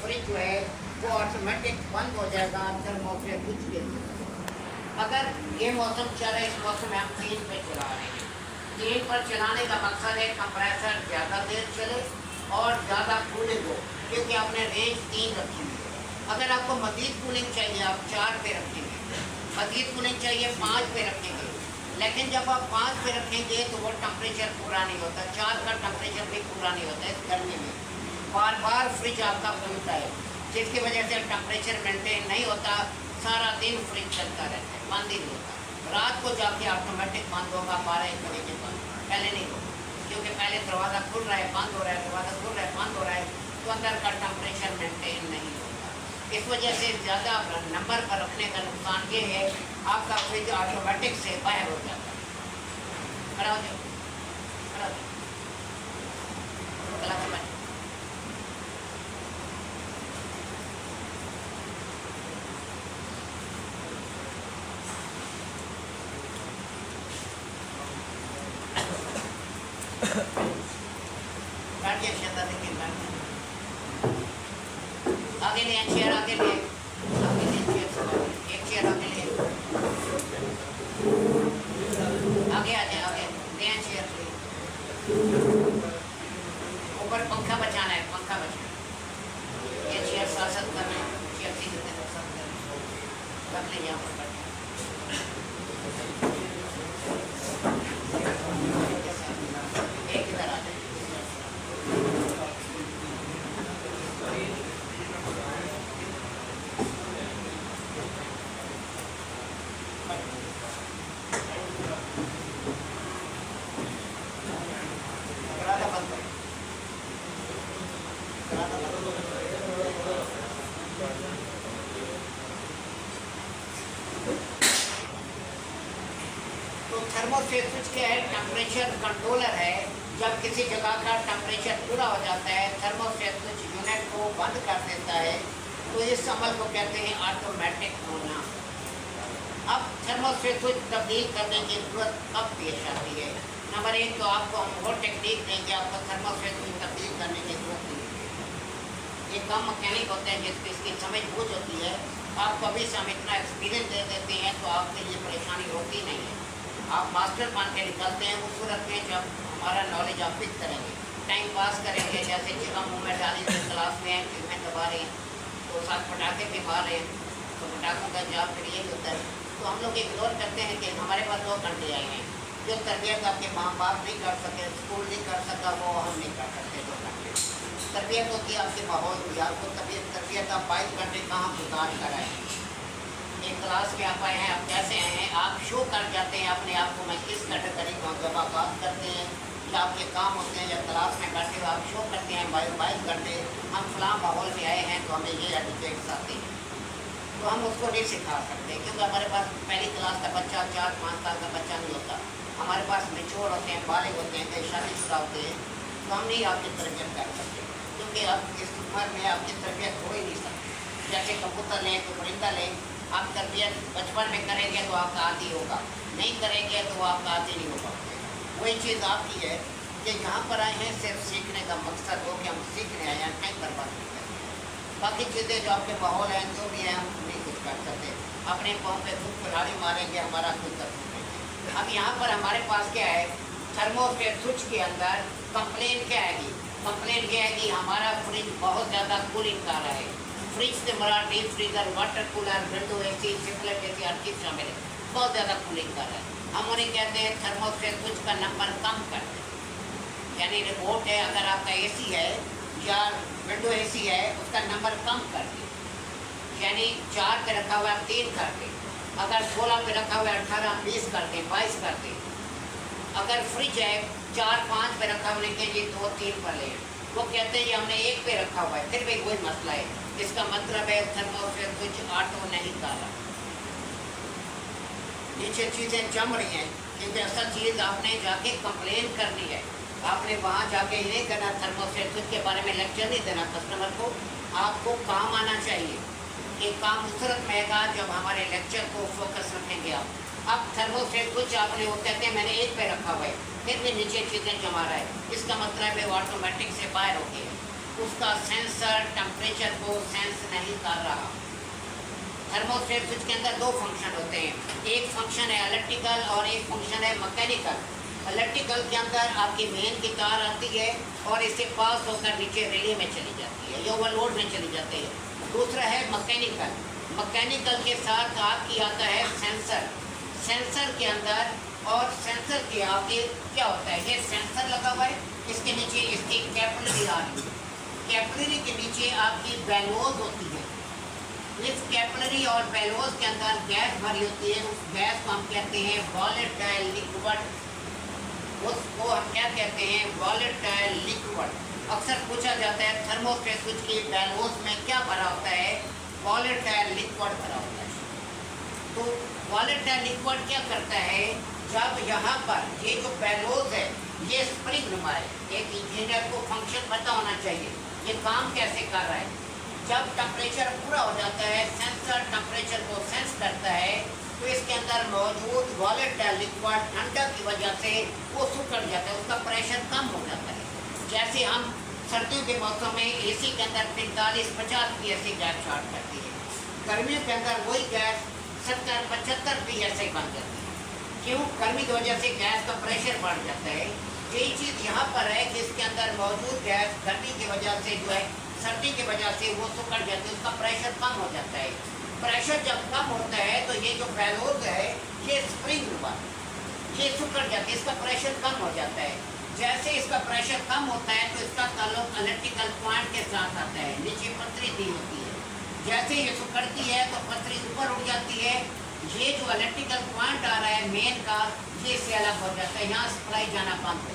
Fridge जो है वो ऑटोमेटिक बंद हो जाएगा थर्मोस्टेट स्विच के लिए। अगर ये मौसम चल रहा है, इस मौसम में हम 3 पे चला रहे हैं। 3 पर चलाने का मकसद है कंप्रेसर ज़्यादा देर चले और ज़्यादा कूलिंग हो, क्योंकि आपने रेंज 3 रखी हुई है। अगर आपको मज़ीद कूलिंग चाहिए आप 4 पे रखेंगे, मज़ीद कूलिंग चाहिए 5 पे रखेंगे। लेकिन जब आप 5 पे रखेंगे तो वो टेम्परेचर पूरा नहीं होता, 4 का टेम्परेचर भी पूरा नहीं होता इस गर्मी में। बार बार फ्रिज आपका खुलता है, जिसकी वजह से टेम्परेचर मेंटेन नहीं होता, सारा दिन फ्रिज चलता रहता है, बंद ही नहीं होता। रात को जाके ऑटोमेटिक बंद होगा 12-1 बजे के बाद, पहले नहीं होगा, क्योंकि पहले दरवाज़ा खुल रहा है बंद हो रहा है, दरवाज़ा खुल रहा है बंद हो रहा है, तो अंदर का टेम्परेचर मेंटेन नहीं होता। इस वजह से ज़्यादा नंबर पर रखने का नुकसान ये है, आपका फ्रिज ऑटोमेटिक से बाहर हो जाता है। खड़ा हो जाओ, खड़ा हो जाओ, गला समझ। काटिए शता देखिए, आगे ले चेयर, आगे ले चेयर, एक चेयर आगे ले, आगे आ जाए, आगे ले चेयर, ऊपर पंखा बचाना है, पंखा बचाना। ये चेयर साथ करना है, चेयर सीधे साथ करना, रख ले यहाँ पर एक इधर आ जाए। तो थर्मोस्टेट स्विच क्या है? टेम्परेचर कंट्रोलर है। जब किसी जगह का टेम्परेचर पूरा हो जाता है, थर्मोस्टेट स्विच यूनिट को बंद कर देता है, तो इस अमल को कहते हैं ऑटोमेटिक होना। अब थर्मोस्टेट स्विच तब्दील करने की जरूरत कब पेश आती है? नंबर 1 तो आपको हम वो टेक्निक देंगे, आपको थर्मोस्टेट स्विच तब्दील करने की जरूरत नहीं है। ये कम मैकेनिक होते हैं जिसकी इसकी समझ बूझ होती है। आपको अभी से हम इतना एक्सपीरियंस दे देते हैं तो आपके लिए परेशानी होती नहीं है। आप मास्टर बन के निकलते हैं उस सूरत में जब हमारा नॉलेज आप पिक करेंगे, टाइम पास करेंगे। जैसे जगह मुँह में डाली तो क्लास में ट्रीटमेंट दबा रहे हैं तो साथ पटाखे भी मार रहे हैं, तो पटाखों का जवाब फिर यही होता है। तो हम लोग इग्नोर करते हैं कि हमारे पास 2 घंटे आए हैं, जो तरबियत आपके माँ बाप नहीं कर सके, स्कूल नहीं कर सका, वो हम नहीं कर सकते। 2 घंटे तरबियत होती है आपके माहौल की, आपको तरबियत आप 22 घंटे कहाँ गुजार कर आए हैं। एक क्लास में आप आए हैं, आप कैसे आए हैं, आप शो कर जाते हैं अपने आप को, मैं किस कैटेगरी को जब आप बात करते हैं या आपके काम होते हैं या क्लास में बैठे हुए आप शो करते हैं 22 घंटे हम फलां माहौल में आए हैं तो हमें ये एटिट्यूड्स आते हैं। तो हम उसको नहीं सिखा सकते, क्योंकि हमारे पास पहली क्लास का बच्चा 4-5 साल का बच्चा नहीं होता। हमारे पास मेच्योर होते हैं, बालिग होते हैं, कई शादीशुदा होते हैं, तो हम नहीं आपकी तरबियत कर सकते, क्योंकि अब इस उम्र में आपकी तरबियत हो ही नहीं सकती। जैसे कबूतर लें तो परिंदा लें, आप तरबियत बचपन में करेंगे तो आपका आदी होगा, नहीं करेंगे तो वो आपका आदी नहीं होगा। वही चीज़ आपकी है कि यहाँ पर आए हैं सिर्फ सीखने का मकसद हो कि हम सीखने आए हैं, टाइम बर्बाद नहीं करें। बाकी चीज़ें जो आपके माहौल हैं जो भी हैं हम नहीं कुछ कर सकते, अपने पाँव पे खुद कुल्हाड़ी मारेंगे, हमारा खुद तक छूटेंगे। अब यहाँ पर हमारे पास क्या है, थर्मोस्टेट स्विच के अंदर कंप्लेन क्या है? कंप्लेन ये है कि हमारा फ्रिज बहुत ज़्यादा कूलिंग कर रहा है। फ्रिज से हमारा deep freezer, water cooler, window AC, सिपलेट AC हर चीज़ शामिल है, बहुत ज़्यादा कूलिंग कर रहा है। हम उन्हें कहते हैं थर्मोस्टेट स्विच का नंबर कम कर दें। यानी रिमोट है, अगर आपका AC है या विंडो AC है उसका नंबर कम कर दें, यानी 4 पे रखा हुआ है 3 कर दें। अगर 16 पे रखा हुआ है 18, 20 कर दें, 22 कर दें। अगर फ्रिज है 4-5 पे रखा होने के लिए 2-3 पर लें, वो कहते हैं ये हमने 1 पे रखा हुआ है, फिर भी वही मसला है। इसका मतलब है थर्मोस्टेट स्विच ऑटो नहीं कर रहा, नीचे चीज़ें जम रही हैं, क्योंकि असल चीज़ आपने जाके कंप्लेन करनी है। आपने वहाँ जाके ये नहीं करना, थर्मोस्टेट स्विच के बारे में लेक्चर नहीं देना कस्टमर को, आपको काम आना चाहिए। ये काम उस सूरत में आएगा जब हमारे लेक्चर को फोकस रखेंगे आप। अब थर्मोस्टेट स्विच आपने वो कहते हैं मैंने 1 पे रखा हुआ है, फिर भी नीचे चीज़ें जमा रहा है, इसका मतलब है वो ऑटोमेटिक से बाहर हो गया है। उसका सेंसर टेम्परेचर को सेंस नहीं कर रहा। थर्मोस्टेट स्विच के अंदर दो फंक्शन होते हैं, एक फंक्शन है इलेक्ट्रिकल और एक फंक्शन है मैकेनिकल। इलेक्ट्रिकल के अंदर आपकी मेन की तार आती है और इससे पास होकर नीचे रिले में चली जाती है या ओवरलोड में चली जाती है। दूसरा है मैकेनिकल। मैकेनिकल के साथ आपकी आता है सेंसर। सेंसर के अंदर और सेंसर के आगे क्या होता है, ये सेंसर लगा हुआ है, इसके नीचे इसकी कैपिलरी आ रही है। कैपिलरी के नीचे आपकी बेलोज होती है। इस कैपिलरी और बेलोज के अंदर गैस भरी होती है। उस गैस को हम कहते हैं वॉलेटाइल लिक्विड। उसको हम क्या कहते हैं, वॉलेटाइल लिक्विड। अक्सर पूछा जाता है थर्मोस्टेट स्विच की बेलोज में क्या भरा होता है, वॉलेटाइल लिक्विड भरा होता है। तो वॉलेटाइल लिक्विड क्या करता है, जब यहाँ पर ये जो बेलोज है ये स्प्रिंग नुमा है। एक इंजीनियर को फंक्शन पता होना चाहिए ये काम कैसे कर रहा है। जब टेम्परेचर पूरा हो जाता है, सेंसर टेम्परेचर को सेंस करता है, तो इसके अंदर मौजूद वॉलेटाइल लिक्विड ठंडक की वजह से वो सुखड़ जाता है, उसका प्रेशर कम हो जाता है। जैसे हम सर्दियों के मौसम में एसी के अंदर 45-50 PSI गैस शॉर्ट करती है, गर्मियों के अंदर वही गैस 70-75 PSI बन जाती है। क्यों? गर्मी की वजह से गैस का प्रेशर बढ़ जाता है। यही चीज़ यहाँ पर है कि इसके अंदर मौजूद गैस गर्मी की वजह से जो है, सर्दी की वजह से वो सुखड़ जाती है, उसका प्रेशर कम हो जाता है। प्रेशर जब कम होता है तो ये जो बेलोज है ये स्प्रिंग हुआ, ये सुखड़ जाती है, इसका प्रेशर कम हो जाता है। जैसे इसका प्रेशर कम होता है तो इसका ताल्लुक इलेक्ट्रिकल पॉइंट के साथ आता है। नीचे पतरी दी होती है, जैसे ये सुखड़ती है तो पतरी ऊपर उठ जाती है। ये जो इलेक्ट्रिकल पॉइंट आ रहा है मेन का, ये से अलग हो जाता है, यहाँ सप्लाई जाना बंद हो,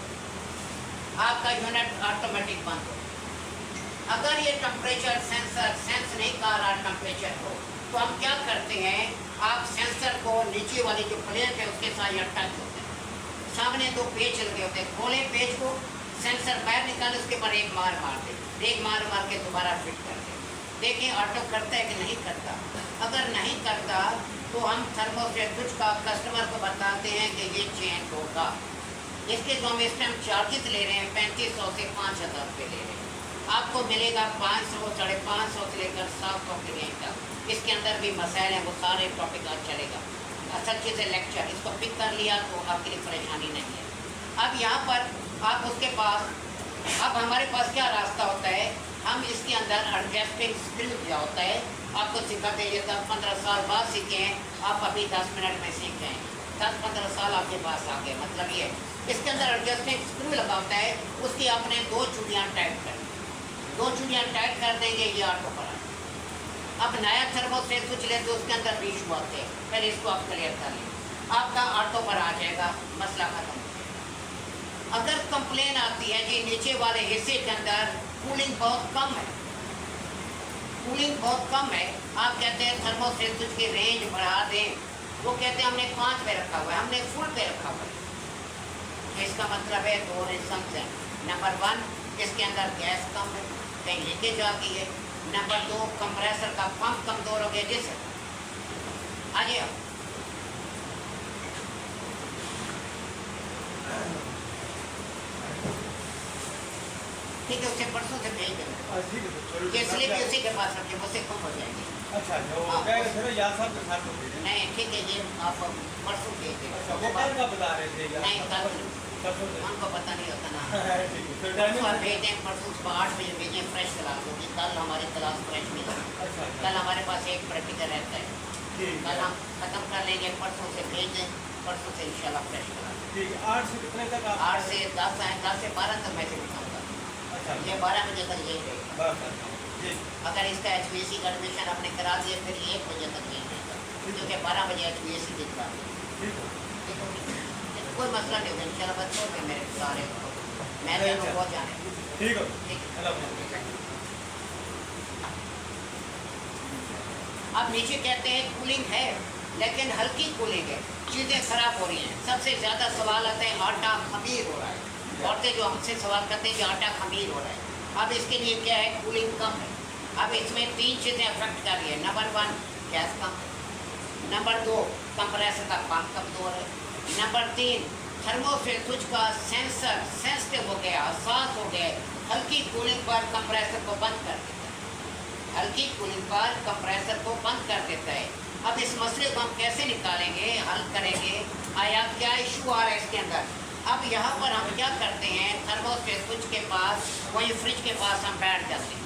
आपका यूनिट ऑटोमेटिक बंद हो। अगर ये टेम्परेचर सेंसर सेंस नहीं कर रहा टेम्परेचर को, तो हम क्या करते हैं, आप सेंसर को नीचे वाली जो प्लेट है उसके साथ टच होते हैं, सामने दो पेच लगे होते हैं, खोले पेच को, सेंसर बाहर निकाले, उसके ऊपर एक मार मार दे, एक मार मार के दोबारा फिट कर दे। देखिए ऑटो करता है कि नहीं करता। अगर नहीं करता तो हम थर्मोस्टेट स्विच का कस्टमर को बताते हैं कि ये चेंज होगा। इसके जो हम इस टाइम चार्जेस ले रहे हैं 3500 से 5000 रुपये ले रहे हैं। आपको मिलेगा 500, 550 से लेकर 700 के रेंज तक। इसके अंदर भी मसाइल हैं, वो सारे टॉपिक आज चलेगा। असल चीज़ है लेक्चर, इसको पिक कर लिया तो आपके लिए परेशानी नहीं है। अब यहाँ पर आप उसके पास, अब हमारे पास क्या रास्ता होता है, हम इसके अंदर एडजस्टिंग स्किल क्या होता है आपको सिखाते हैं। ये 10-15 साल बाद सीखे हैं आप, अभी 10 मिनट में सीख गए। 10-15 साल आपके पास आ गए, मतलब ये इसके अंदर एडजस्टिंग स्क्रू लगा होता है, उसकी आपने 2 चूड़ियाँ टाइट कर, 2 चूड़ियाँ टाइट कर देंगे, ये ऑटो पर आ। अब नया थर्मोस्टेट स्विच ले तो उसके अंदर भी इशू आते हैं, पहले इसको आप क्लियर कर लें, आपका ऑटो पर आ जाएगा, मसला खत्म। अगर कंप्लेन आती है कि नीचे वाले हिस्से के अंदर कूलिंग बहुत कम है, कूलिंग बहुत कम है, आप कहते हैं थर्मोस्टेट स्विच की रेंज बढ़ा दें, वो कहते हैं हमने 5 पे रखा हुआ है, हमने फुल पे रखा हुआ है। इसका मतलब है 2 रीजंस हैं। नंबर 1, इसके अंदर गैस कम है, कहीं लीकेज आ गई है। नंबर 2, कंप्रेसर का पंप कमज़ोर हो गया। जैसे आइए आप ठीक है, उसे परसों से भेज देना, इसलिए भी उसी के पास रखिए, मुझसे कम हो जाएंगे। अच्छा, याद साहब के साथ नहीं ठीक है, ये आप परसों भेज देंगे। अच्छा, वो कल का बता रहे थे? नहीं कल, हमको पता नहीं होता ना। परसों आप भेजें, परसों सुबह 8 बजे भेजें, फ्रेश क्लास होगी। कल हमारी क्लास फ्रेश नहीं होगी। अच्छा, कल हमारे पास एक प्रैक्टिकल रहता है, कल हम ख़त्म कर लेंगे, परसों से भेज दें, परसों से इंशाल्लाह फ्रेश क्लास। ठीक है। 8 से कितने तक आप? 8 से 10 आए, 10 से 12 तक मैं से बिठाऊँगा। अच्छा, ये 12 बजे तक यही रहेगा। अगर इसका HVAC का एडमिशन आपने करा दिया फिर ये 1 बजे तक यही रहेगा, क्योंकि 12 बजे HVAC दिखा कोई मसला नहीं होगा इंशाल्लाह। बच्चों में मेरे सारे मैं बहुत जाने ठीक है। अब नीचे कहते हैं कूलिंग है लेकिन हल्की कूलिंग है, चीज़ें ख़राब हो रही हैं। सबसे ज़्यादा सवाल आता है आटा खमीर हो रहा है, औरतें जो हमसे सवाल करते हैं कि आटा खमीर हो रहा है। अब इसके लिए क्या है, कूलिंग कम है। अब इसमें 3 चीज़ें अफेक्ट कर रही है। नंबर 1, गैस कम है। नंबर 2, कंप्रेसर का पंप कमज़ोर है। नंबर 3, थर्मोस्टेट स्विच का सेंसर सेंसिटिव हो गया, हसास हो गया, हल्की कूलिंग पर कंप्रेसर को बंद कर देता है, हल्की कूलिंग पर कंप्रेसर को बंद कर देता है। अब इस मसले को हम कैसे निकालेंगे, हल करेंगे, आया क्या इशू आ रहा है इसके अंदर। अब यहाँ पर हम क्या करते हैं, थर्मोस्टेट स्विच के पास, वही फ्रिज के पास हम बैठ जाते हैं,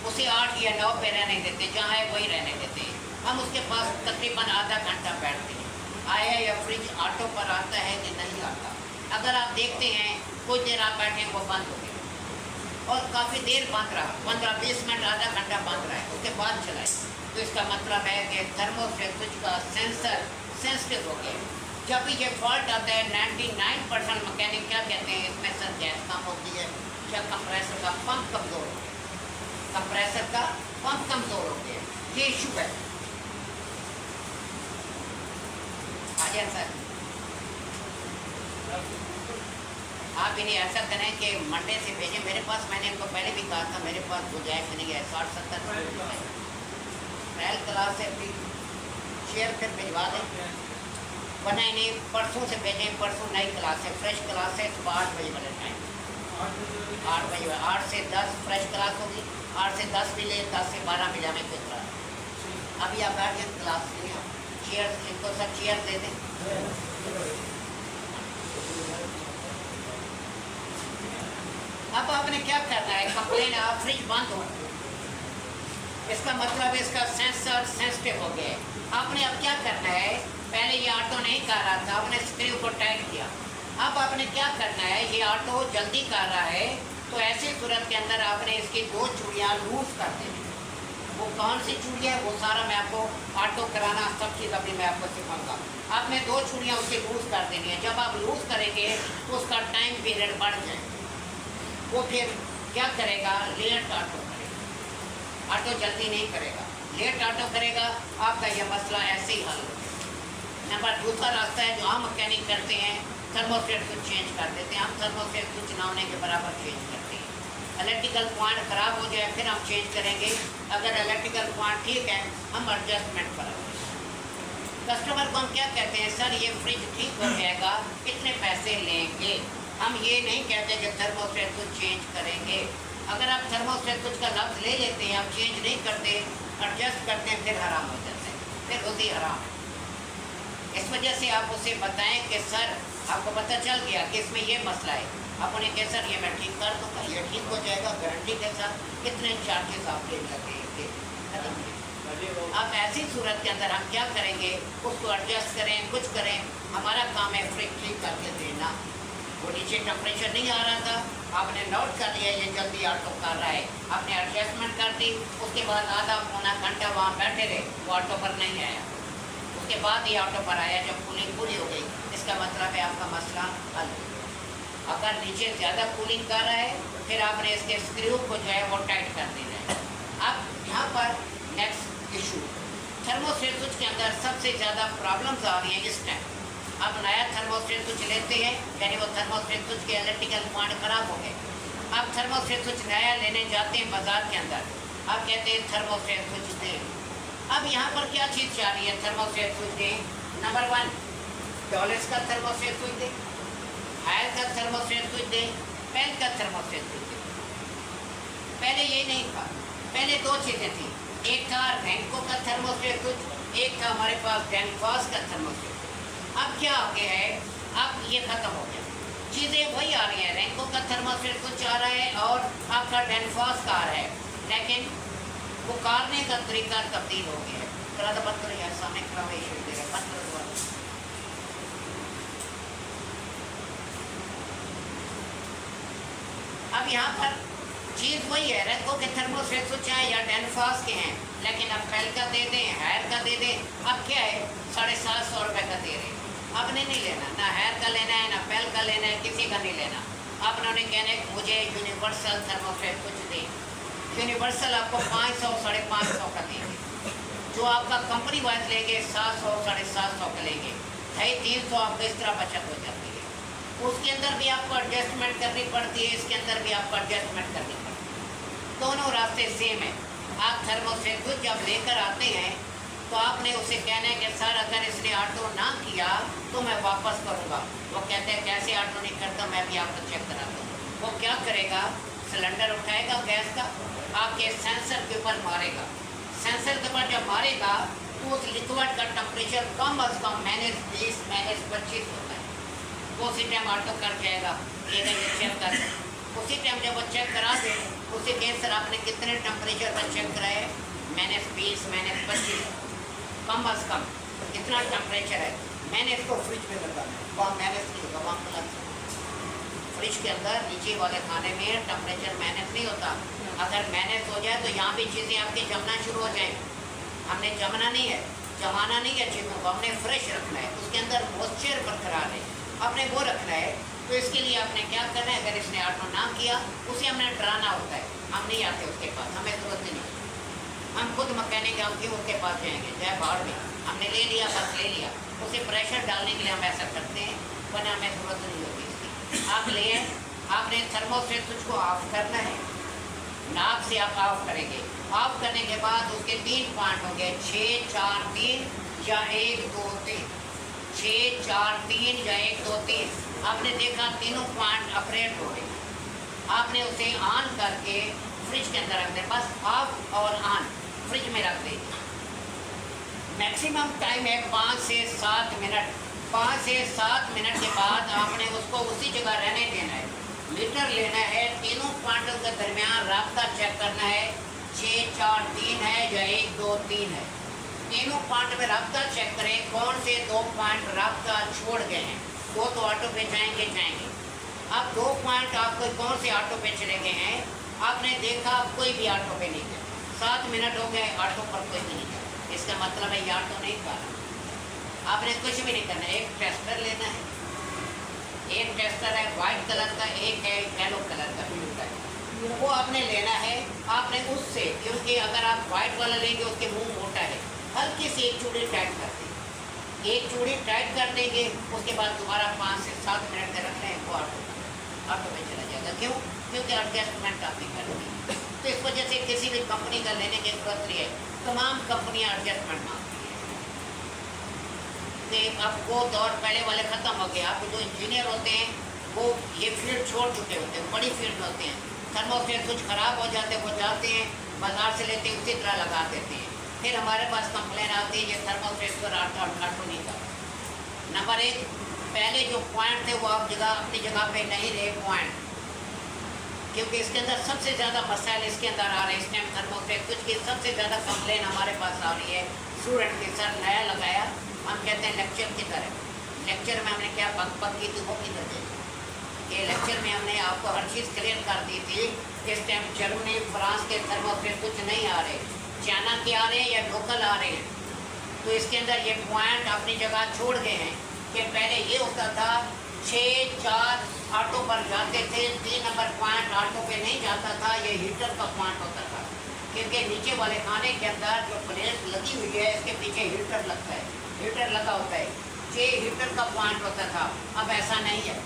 उसे 8 या 9 पे रहने देते, जहाँ है वही रहने देते हैं। हम उसके पास तकरीबन आधा घंटा बैठते हैं, आया या फ्रिज ऑटो पर आता है कि नहीं आता। अगर आप देखते हैं कुछ देर आप बैठे वो बंद हो गया और काफ़ी देर बंद रहा, 15-20 मिनट आधा घंटा बंद रहा है, उसके बाद चलाए, तो इसका मतलब है कि थर्मोस्टेट स्विच का सेंसर सेंसिटिव हो गया। जब भी ये फॉल्ट आता है 99% मैकेनिक क्या कहते हैं, इसमें सर गैस कम होती है या कंप्रेसर का पंप कमज़ोर हो गया, कंप्रेसर का पंप कमज़ोर हो गया, ये इशू है। आइए सर, आप इन्हें ऐसा करें कि मंडे से भेजें मेरे पास। मैंने इनको पहले भी कहा था मेरे पास गुंजाइश नहीं है, 60-70 पहल क्लास से भी शेयर फिर भिजवा दें, वरना इन्हें परसों से भेजें। परसों नई क्लास है, फ्रेश क्लास है, सुबह 8 बजे वाले टाइम, 8 बजे, 8 से 10 फ्रेश क्लास होगी, 8 से 10 मिले, 10 से 12 मिला में कोई क्लास। अभी आप बैठ जाए क्लास के लिए, चेयर इनको सब चेयर दे दें। अब आपने क्या करना है, कंप्लेन आप फ्रिज बंद हो, इसका मतलब इसका सेंसर सेंसिटिव हो गया है। आपने अब क्या करना है, पहले ये ऑटो नहीं कर रहा था, आपने स्क्रू को टाइट किया। अब आपने क्या करना है, ये ऑटो जल्दी कर रहा है, तो ऐसी सूरत के अंदर आपने इसकी 2 चूड़ियाँ लूज कर देनी। वो कौन सी चूड़ियाँ, वो सारा मैं आपको ऑटो कराना सब चीज़ अभी मैं आपको सिखाऊंगा। आपने 2 चूड़ियाँ उसकी लूज कर देनी है। जब आप लूज करेंगे तो उसका टाइम पीरियड बढ़ जाए, वो फिर क्या करेगा, लेट ऑटो करेगा, ऑटो जल्दी नहीं करेगा, लेट ऑटो करेगा, आपका यह मसला ऐसे ही हल हो जाएगा। नंबर दूसरा रास्ता है जो हम मैकेनिक करते हैं, थर्मोस्टेट स्विच चेंज कर देते हैं। हम थर्मोस्टेट स्विच ना होने के बराबर चेंज करते हैं। इलेक्ट्रिकल पॉइंट ख़राब हो जाए फिर हम चेंज करेंगे, अगर इलेक्ट्रिकल पॉइंट ठीक है हम एडजस्टमेंट करेंगे। कस्टमर को हम क्या कहते हैं, सर ये फ्रिज ठीक हो जाएगा, कितने पैसे लेंगे। हम ये नहीं कहते कि थर्मोस्टेट स्विच चेंज करेंगे। अगर आप थर्मोस्टेट स्विच का लफ्ज़ ले लेते हैं, आप चेंज नहीं करते, एडजस्ट करते हैं, फिर हराम हो जाते हैं, फिर होती हराम। इस वजह से आप उसे बताएं कि सर आपको पता चल गया कि इसमें ये मसला है, आप उन्हें कहें सर ये मैं ठीक कर दूँगा, ये ठीक हो जाएगा गारंटी के साथ, कितने चार्जेस आपके लगेंगे। अब ऐसी सूरत के अंदर हम क्या करेंगे, उसको एडजस्ट करें, कुछ करें, हमारा काम है फ्रिज ठीक करके देना। वो नीचे टेम्परेचर नहीं आ रहा था, आपने नोट कर लिया ये जल्दी ऑटो कर रहा है, आपने एडजस्टमेंट कर दी, उसके बाद आधा पौना घंटा वहाँ बैठे रहे, वो ऑटो पर नहीं आया, उसके बाद ये ऑटो पर आया जब कूलिंग पूरी हो गई। इसका मतलब है आपका मसला हल हो गया। अगर नीचे ज़्यादा कूलिंग कर रहा है फिर आपने इसके स्क्रू को जो है वो टाइट कर देना है। अब यहाँ पर नेक्स्ट इशू, थर्मोस्टेट स्विच के अंदर सबसे ज़्यादा प्रॉब्लम्स आ रही हैं इस टाइम। आप नया थर्मोस्टेट स्विच लेते हैं, यानी वो थर्मोस्टेट स्विच के इलेक्ट्रिकल पॉइंट ख़राब हो गए। आप थर्मोस्टेट स्विच नया लेने जाते हैं बाज़ार के अंदर, आप कहते हैं थर्मोस्टेट स्विच दें। अब यहाँ पर क्या चीज़ चाह रही है, थर्मोस्टेट स्विच दें। नंबर 1 डॉलर्स का थर्मोस्टेट स्विच दें, हायर का थर्मोस्टेट स्विच दें, पेन का थर्मोस्टेट स्विच दें। पहले ये नहीं था, पहले 2 चीज़ें थी, एक था रैंको का थर्मोस्टेट स्विच, एक था हमारे पास डेनफॉस का थर्मोस्टेट। अब क्या आ गया है, अब ये ख़त्म हो गया, चीज़ें वही आ रही हैं, रैंको का थर्मोस्टेट स्विच आ रहा है और आपका डेनफॉस का आ रहा है, लेकिन वो कारने का तरीका तब्दील हो गया है। करा तो बंद करो यार, सामने खड़ा हुआ इशू देगा, बंद करो दोबारा। अब यहाँ पर चीज़ वही है, रैंको के थर्मोस्टेट स्विच हैं या डेनफॉस के हैं, लेकिन अब पेल का दे दें, हायर का दे दें। अब क्या है, 750 रुपये का दे रहे हैं। आपने नहीं लेना, ना हायर का लेना है ना पेल का लेना है, किसी का नहीं लेना। आपने उन्हें कहने मुझे यूनिवर्सल थर्मोस्टेट स्विच दें, यूनिवर्सल आपको 500 550 का देंगे, जो आपका कंपनी वाइज लेंगे 700 750 का लेंगे, 350 आपको इस तरह बचत हो जाती है। उसके अंदर भी आपको एडजस्टमेंट करनी पड़ती है, इसके अंदर भी आपको एडजस्टमेंट करनी पड़ती है, दोनों रास्ते सेम है। आप थर्मोस्टेट स्विच जब लेकर आते हैं तो आपने उसे कहना है कि सर अगर इसने ऑटो ना किया तो मैं वापस करूँगा। वो कहते हैं कैसे ऑटो नहीं करता, मैं भी आपको चेक कराता हूँ। वो क्या करेगा, सिलेंडर उठाएगा गैस का, आपके सेंसर के ऊपर मारेगा। सेंसर के ऊपर जब मारेगा तो उस लिक्विड का टेम्परेचर कम अज कम -20 -25 होता है। तो उसी टाइम ऑटो कर जाएगा, ये चेक कर। उसी टाइम जब वो चेक करा दे, उसे कहे सर आपने कितने टेम्परेचर पर चेक कराया? -20 -25, कम अज कम कितना टेम्परेचर है। मैंने इसको फ्रिज में लगाना है, वहाँ मैनेज नहीं होगा, वहाँ प्लस। फ्रिज के अंदर नीचे वाले खाने में टेम्परेचर मैनेज नहीं होता। अगर मैनेज हो जाए तो यहाँ भी चीज़ें आपकी जमना शुरू हो जाए। हमने जमना नहीं है, जमाना नहीं है चीज़ों को, हमने फ्रेश रखना है, उसके अंदर मॉइस्चर बरकरार है, आपने वो रखना है। तो इसके लिए आपने क्या करना है, अगर इसने ऑटो ना किया उसे हमने डराना होता है। हम नहीं आते उसके पास, हमें ज़रूरत नहीं, हम खुद मैकेनिक, हम क्यों उसके पास जाएंगे, चाहे बाहर में। हमने ले लिया, बस ले लिया, उसे प्रेशर डालने के लिए हम ऐसा करते हैं, वरना हमें ज़रूरत नहीं होती इसकी। आप ले, आपने थर्मोस्टेट स्विच को ऑफ करना है, नाक से आप ऑफ करेंगे। ऑफ करने के बाद उसके 3 पॉइंट होंगे, 6 4 3 या 1 2 3, 6 4 3 या 1 2 3। आपने देखा तीनों पॉइंट ऑपरेट हो रहे, आपने उसे ऑन करके फ्रिज के अंदर रख दें, बस ऑफ और ऑन फ्रिज में रख दें। मैक्सिमम टाइम है 5 से 7 मिनट। 5 से 7 मिनट के बाद आपने उसको उसी जगह रहने देना है। मीटर लेना है, तीनों पॉइंटों के दरमियान रास्ता चेक करना है, 6 4 3 है या 1 2 3 है। तीनों पॉइंट में रास्ता चेक करें, कौन से 2 पॉइंट रास्ता छोड़ गए हैं, वो तो ऑटो पे जाएंगे। अब 2 पॉइंट आपको कौन से ऑटो पे चले गए हैं, आपने देखा कोई भी ऑटो पे नहीं गया, 7 मिनट हो गए ऑटो पर कोई नहीं गया, इसका मतलब है ये ऑटो नहीं कर रहा। आपने कुछ भी नहीं करना, एक टेस्टर लेना है, एक टेस्टर है वाइट कलर का, एक है येलो कलर का ब्लू का, वो आपने लेना है। आपने उससे, क्योंकि अगर आप वाइट वाला लेंगे उसके मुंह मोटा है, हल्की सी एक चूड़ी टाइट कर देंगे, एक चूड़ी टाइट कर देंगे, उसके बाद दोबारा 5 से 7 मिनट तक रखना है, वो ऑटो में चला जाएगा। क्यों? क्योंकि एडजस्टमेंट आपने कर दी। तो इस वजह से किसी भी कंपनी का लेने की जरूरत नहीं है, तमाम कंपनियां एडजस्टमेंट मांगती हैं। तो अब वो दौर पहले वाले ख़त्म हो गया। अब जो इंजीनियर होते हैं वो ये फील्ड छोड़ चुके होते हैं, बड़ी फील्ड में होते हैं। थर्मोस्टेट कुछ ख़राब हो जाते हैं, वो जाते हैं बाज़ार से लेते हैं, उसी तरह लगा देते हैं। फिर हमारे पास कंप्लेन आती है ये थर्मोस्टेट पर ऑटो नहीं था। नंबर 1, पहले जो पॉइंट थे वो आप अपनी जगह पे नहीं रहे पॉइंट, क्योंकि इसके अंदर सबसे ज़्यादा मसाइल इसके अंदर आ रहे हैं। इस टाइम थर्मोस्टेट कुछ की सबसे ज़्यादा कंप्लेन हमारे पास आ रही है स्टूडेंट के, सर नया लगाया, हम कहते हैं लेक्चर की तरह, लेक्चर में हमने क्या बक की थी वो किधर गई। ये लेक्चर में हमने आपको हर चीज़ क्लियर कर दी थी। इस टाइम जर्मनी फ्रांस के थर्मोस्टेट कुछ नहीं आ रहे, चाइना के आ रहे हैं या लोकल आ रहे हैं। तो इसके अंदर ये पॉइंट अपनी जगह छोड़ गए हैं कि पहले ये होता था 6 4 ऑटो पर जाते थे, 3 नंबर पॉइंट ऑटो पे नहीं जाता था, ये हीटर का पॉइंट होता था। क्योंकि नीचे वाले खाने के अंदर जो प्लेट लगी हुई है इसके पीछे हीटर लगता है, हीटर लगा होता है, 6 हीटर का पॉइंट होता था। अब ऐसा नहीं है,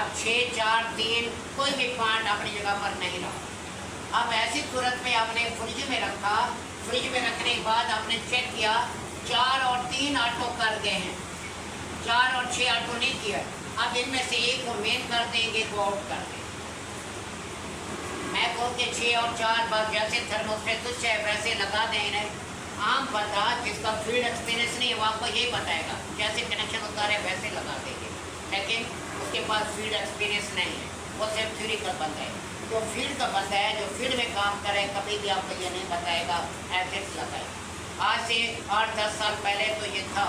अब 6 4 3 कोई भी पॉइंट अपनी जगह पर नहीं रहा। अब ऐसी सूरत में आपने फ्रिज में रखा, फ्रिज में रखने के बाद आपने चेक किया 4 और 3 ऑटो कर गए हैं, 4 और 6 ऑटो नहीं किया। अब इनमें से एक को मेन कर देंगे, को आउट कर देंगे। मैं कहूँ कि 6 और 4 बार जैसे थर्मोस्टेट कुछ है वैसे लगा दें इन्हें। आम बंदा जिसका फील्ड एक्सपीरियंस नहीं है वो आपको यही बताएगा, जैसे कनेक्शन उतारे वैसे लगा देंगे, लेकिन उसके पास फील्ड एक्सपीरियंस नहीं है, वो सिर्फ थ्योरी का बंदा है। जो फील्ड का बंदा है, जो फील्ड में काम करे, कभी भी आपको ये नहीं बताएगा ऐसे लगाए। आज से 8-10 साल पहले तो ये था,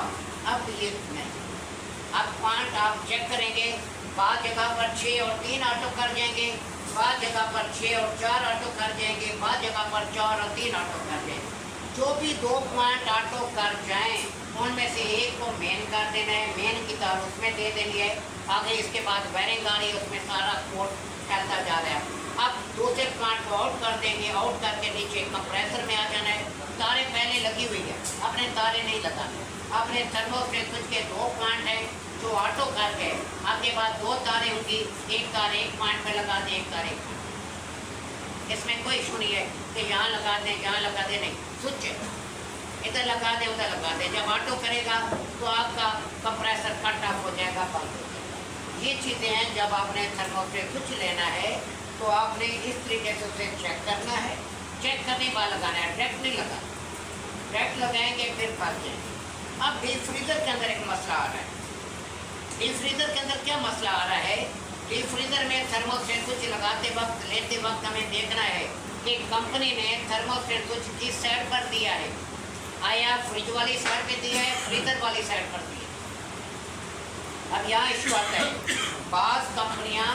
अब ये नहीं। अब पॉइंट आप चेक करेंगे, बाद जगह पर 6 और 3 ऑटो कर जाएंगे, बाद जगह पर 6 और 4 ऑटो कर जाएंगे, बाद जगह पर 4 और 3 ऑटो कर जाएंगे। जो भी 2 पॉइंट ऑटो कर जाएं उनमें से एक को मेन कर देना है, मेन की तार उसमें दे देनी है। आगे इसके बाद वायरिंग आ रही है, उसमें सारा कोड फैलता जा रहा है। अब दूसरे पॉइंट को आउट कर देंगे, आउट करके नीचे कंप्रेसर में आ जाना है। तारें पहले लगी हुई है, अपने तारें नहीं लगाने। अपने थर्मोस्टेट स्विच के 2 पॉइंट हैं जो ऑटो कर गए, आपके पास 2 तारें होंगी, एक तार एक पॉइंट में लगा दें, एक तार एक पॉइंट। इसमें कोई इशू नहीं है कि यहाँ लगा दें यहाँ लगा दें, नहीं, स्विच इधर लगा दें उधर लगा दें। जब ऑटो करेगा तो आपका कंप्रेसर कट ऑफ हो जाएगा, बंद हो जाएगा। ये चीज़ें हैं। जब आपने थर्मोस्टेट स्विच लेना है तो आपने इस तरीके से उसे चेक करना है। चेक करने के बाद लगाना है, डायरेक्ट नहीं लगा। डायरेक्ट लगाएंगे फिर फंस जाएंगे। अब डीप फ्रीजर के अंदर एक मसला आ रहा है। डीप फ्रीजर के अंदर क्या मसला आ रहा है? डीप फ्रीजर में थर्मोस्टेट स्विच लगाते वक्त, लेते वक्त हमें देखना है कि कंपनी ने थर्मोस्टेट स्विच किस साइड पर दिया है। आया फ्रिज वाली साइड पे दिया है, फ्रीजर वाली साइड पर दिया है। अब यहाँ इशू आता है, बाज़ कंपनियाँ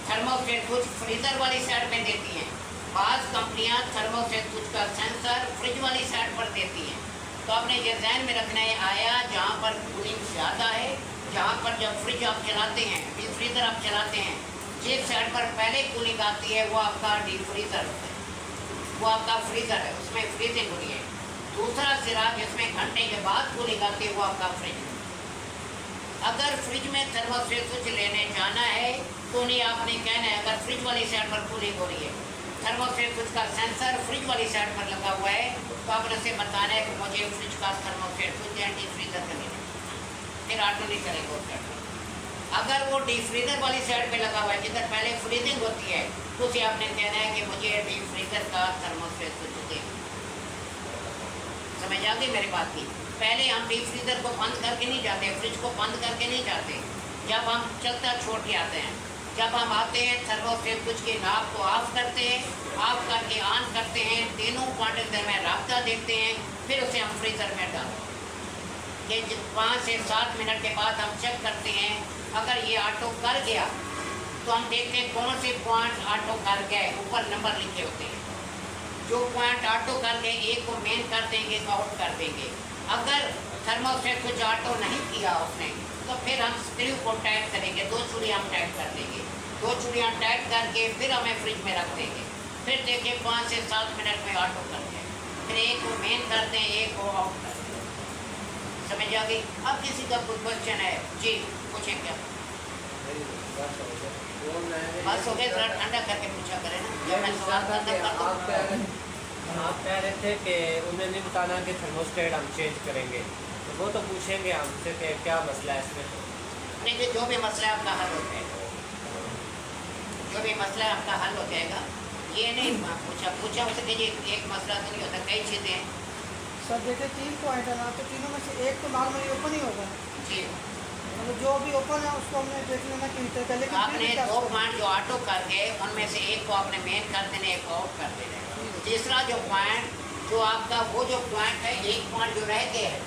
थर्मोस्टेट स्विच फ्रीजर वाली साइड पे देती हैं, बाज़ कंपनियाँ थर्मोस्टेट स्विच का सेंसर फ्रिज वाली साइड पर देती हैं। तो आपने ये ध्यान में रखना है, आया जहाँ पर कूलिंग ज़्यादा है, जहाँ पर जब फ्रिज आप चलाते हैं, डीप फ्रीजर आप चलाते हैं, जिस साइड पर पहले कूलिंग आती है वो आपका डीप फ्रीजर है, वो आपका फ्रीजर है, उसमें फ्रीजिंग हो रही है। दूसरा सिरा जिसमें घंटे के बाद कूलिंग आती है वो आपका फ्रिज है। अगर फ्रिज में थर्मोस्टेट स्विच लेने जाना है तो नहीं, आपने कहना है अगर फ्रिज वाली साइड पर कूलिंग हो रही है, थर्मोस्टेट स्विच का सेंसर फ्रिज वाली साइड पर लगा हुआ है, तो आपने उसे बताना है कि मुझे फ्रिज का थर्मोस्टेट स्विच या डीप फ्रीजर का लेना है, फिर ऑटो नहीं करेगा उस साइड पर। अगर वो डीप फ्रीजर वाली साइड पे लगा हुआ है जिधर पहले फ्रीजिंग होती है, तो उसे आपने कहना है कि मुझे डीप फ्रीजर का थर्मोस्टेट स्विच दे। समझ आ गई मेरी बात की? पहले हम डीप फ्रीजर को बंद करके नहीं जाते, फ्रिज को बंद करके नहीं जाते, जब हम चलता छोड़ के आते हैं। जब हम आते हैं थर्मोस्टेट स्विच के नाब को ऑफ करते हैं, ऑफ करके ऑन करते हैं, तीनों पॉइंट के दरमियान राब्ता देखते हैं, फिर उसे हम फ्रीजर में डालते हैं। ये 5 से 7 मिनट के बाद हम चेक करते हैं, अगर ये ऑटो कर गया तो हम देखते हैं कौन से पॉइंट ऑटो कर गए, ऊपर नंबर लिखे होते हैं। जो पॉइंट ऑटो कर गए, एक को मेन कर देंगे, एक आउट कर देंगे। अगर थर्मोस्टेट कुछ ऑटो नहीं किया उसने, तो फिर हम स्क्रू को टाइट करेंगे, 2 चूड़ियाँ हम टाइट कर देंगे, 2 चूड़ियाँ टाइट करके फिर हमें फ्रिज में रख देंगे। फिर देखिए 5 से 7 मिनट में ऑटो कर गए, फिर एक को मेन करते हैं, एक को आउट करते हैं। समझ आ गई? अब किसी का कोई क्वेश्चन है? जी पूछें क्या? बस हो गया, थोड़ा ठंडा करके पूछा करें ना, जब मैं सवाल करता आप कह रहे थे कि उन्हें नहीं बताना कि थर्मोस्टेट हम चेंज करेंगे, तो वो तो पूछेंगे हमसे कि क्या मसला है इसमें। नहीं कि जो भी मसला है आपका हल हो जाएगा, जो भी मसला है आपका हल हो जाएगा। ये नहीं पूछा वैसे कि एक मसला तो नहीं होता, कई चीज़ें हैं। सर देखिए 3 पॉइंट है ना, तो तीनों में से एक तो नॉर्मली ओपन ही होगा, जी मतलब जो भी ओपन है उसको हमने देख लेना कि हीटर का। लेकिन आपने 2 पॉइंट जो ऑटो कर गए उनमें से एक को आपने मेन कर देना, एक को आउट कर देना। तीसरा जो पॉइंट जो आपका वो जो पॉइंट है, एक पॉइंट जो रह गया है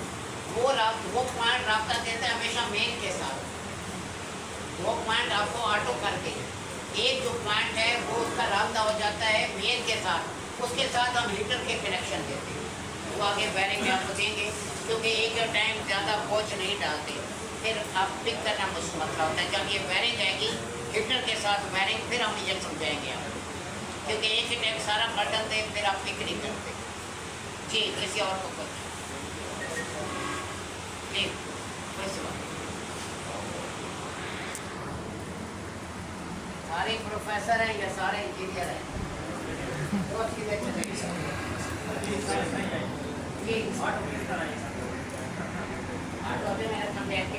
वो पॉइंट राब्ता देता है हमेशा मेन के साथ। 2 पॉइंट आपको ऑटो करके, एक जो पॉइंट है वो उसका राब्ता हो जाता है मेन के साथ, उसके साथ हम हीटर के कनेक्शन देते हैं। वो आगे बैरिंग में आप देंगे, क्योंकि एक टाइम ज़्यादा बोझ नहीं डालते, फिर आप पिक करना मुश्किल मसला होता है। जब ये बैरिंग आएगी हीटर के साथ बैरिंग, फिर हम ये समझाएंगे आपको, क्योंकि एक ही टाइम सारा बटन दे फिर आप पिक नहीं करते। जी किसी और को कुछ जी सारे प्रोफेसर हैं या सारे इंजीनियर हैं? जी ऑटो मैंने समझा के